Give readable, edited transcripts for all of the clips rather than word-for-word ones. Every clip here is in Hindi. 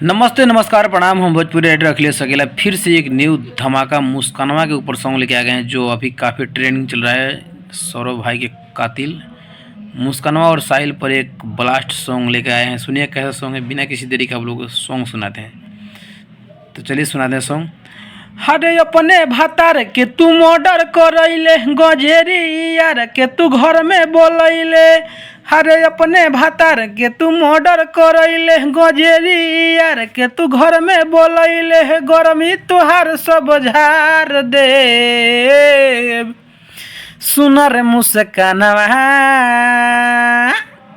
नमस्ते नमस्कार प्रणाम। हम भोजपुरी राइटर अखिलेश अकेला फिर से एक न्यू धमाका मुस्कानवा के ऊपर सॉन्ग लेके आ गए हैं, जो अभी काफ़ी ट्रेंडिंग चल रहा है। सौरभ भाई के कातिल मुस्कानवा और साहिल पर एक ब्लास्ट सॉन्ग लेके आए हैं। सुनिए कैसा सॉन्ग है। बिना किसी देरी के आप लोगों को सॉन्ग सुनाते हैं, तो चलिए सुनाते हैं सॉन्ग। हरे अपने भातार के तू मर्डर करैले, गजेरी यार के तू घर में बोलैले। हरे अपने भातार के तू मर्डर करैले, गजेरी यार के तू घर में बोलैले। गरमी तुहार सब झार देव, सुनर मुस्कानवा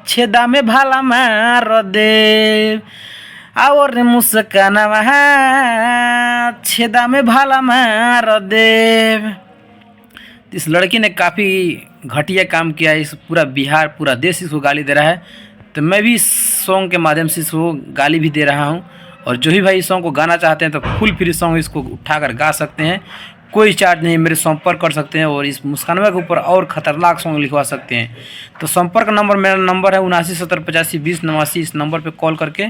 छेदा में भाला मार देव। और मुस्कानवा छेदा में भाला मार देव। इस लड़की ने काफ़ी घटिया काम किया है। इस पूरा बिहार पूरा देश इसको गाली दे रहा है, तो मैं भी इस सॉन्ग के माध्यम से इसको गाली भी दे रहा हूं। और जो ही भाई इस सॉन्ग को गाना चाहते हैं तो फुल फ्री सॉन्ग इसको उठाकर गा सकते हैं, कोई चार्ज नहीं। मेरे संपर्क कर सकते हैं और इस मुस्कानवा के ऊपर और ख़तरनाक सॉन्ग लिखवा सकते हैं। तो संपर्क नंबर मेरा नंबर है 7970852089। इस नंबर पर कॉल करके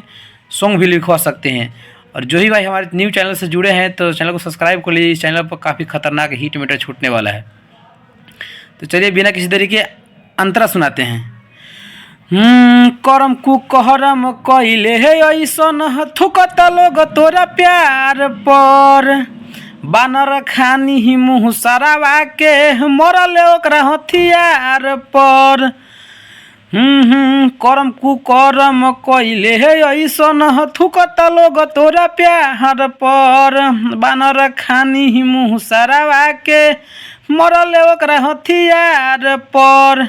सॉन्ग भी लिखवा सकते हैं। और जो ही भाई हमारे न्यू चैनल से जुड़े हैं तो चैनल को सब्सक्राइब कर लीजिए। इस चैनल पर काफ़ी खतरनाक हिट मीटर छूटने वाला है। तो चलिए बिना किसी देरी के अंतरा सुनाते हैं। करम कुकहरम कइले हे ऐसन थुकत लोग तोरा प्यार पर। बानर खानी ही मुँह सरावा के मरल ओकरा हथियार पर। करम कुकरम कइले हे ऐसन थुकत लोग तोरा प्यार पर। बानर खानी ही मुँह सरावा के मरल ओकरा हथियार पर।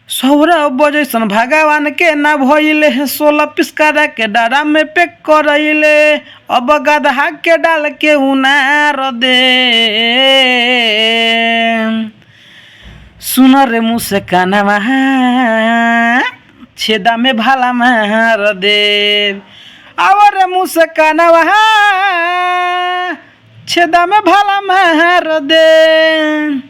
सौरभ जैसन भगवान के ना भइले, 16 पिस्कारा के डारा में पैक करैले। अब गदहा के डाल के उनार दे, सुनर मुस्कानवा छेदा में भाला मार दे। और मुस्कानवा छेदा में भाला मार दे।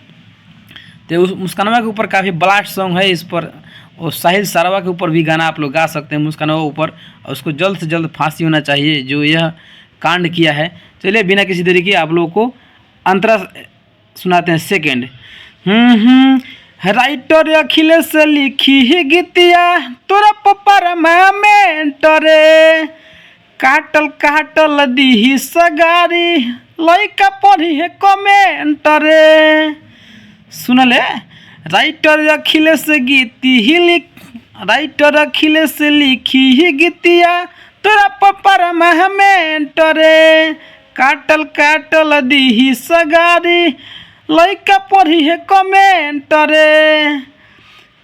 तो उस मुस्कानवा के ऊपर काफ़ी ब्लास्ट सॉन्ग है इस पर। और साहिल सारवा के ऊपर भी गाना आप लोग गा सकते हैं मुस्कानवा के ऊपर। और उसको जल्द से जल्द फांसी होना चाहिए जो यह कांड किया है। चलिए बिना किसी देरी के आप लोगों को अंतरा सुनाते हैं। सेकेंड राइटर अखिलेश लिखी ही गीतिया तोरा पपर मेंटरे। काटल काटल दी सगारी लइका पढ़ी है कमेंटरे। सुनले राइटर अखिलेश लिखी ही गीतिया तोरा पपर मेंटरे। काटल काटल दी सगारी लइका पढ़ी है कमेंटरे।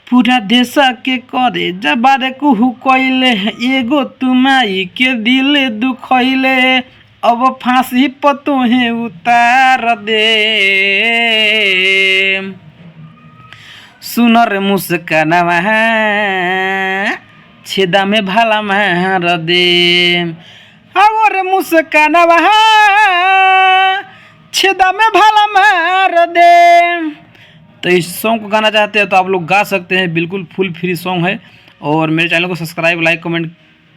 पूरा देश के करे जबारे कुहू कइले, एगो तुमाई के दिल दुखैले। अब फांसी पर तोहे उतार दे, सुनर मुस्कानवा छेदा में भाला मार दे। और मुस्कानवा छेदा में भाला मार दे। तो इस सॉन्ग को गाना चाहते हैं तो आप लोग गा सकते हैं, बिल्कुल फुल फ्री सॉन्ग है। और मेरे चैनल को सब्सक्राइब लाइक कमेंट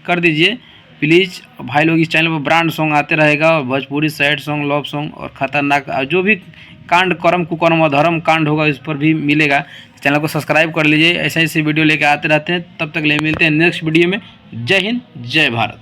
कर दीजिए प्लीज़। भाई लोग इस चैनल पर ब्रांड सॉन्ग आते रहेगा, और Bhojpuri sad song, love song और खतरनाक जो भी कांड कर्म कुकर्म अधर्म कांड होगा इस पर भी मिलेगा। चैनल को सब्सक्राइब कर लीजिए। ऐसे ऐसे वीडियो लेके आते रहते हैं। तब तक ले मिलते हैं नेक्स्ट वीडियो में। जय हिंद जय भारत।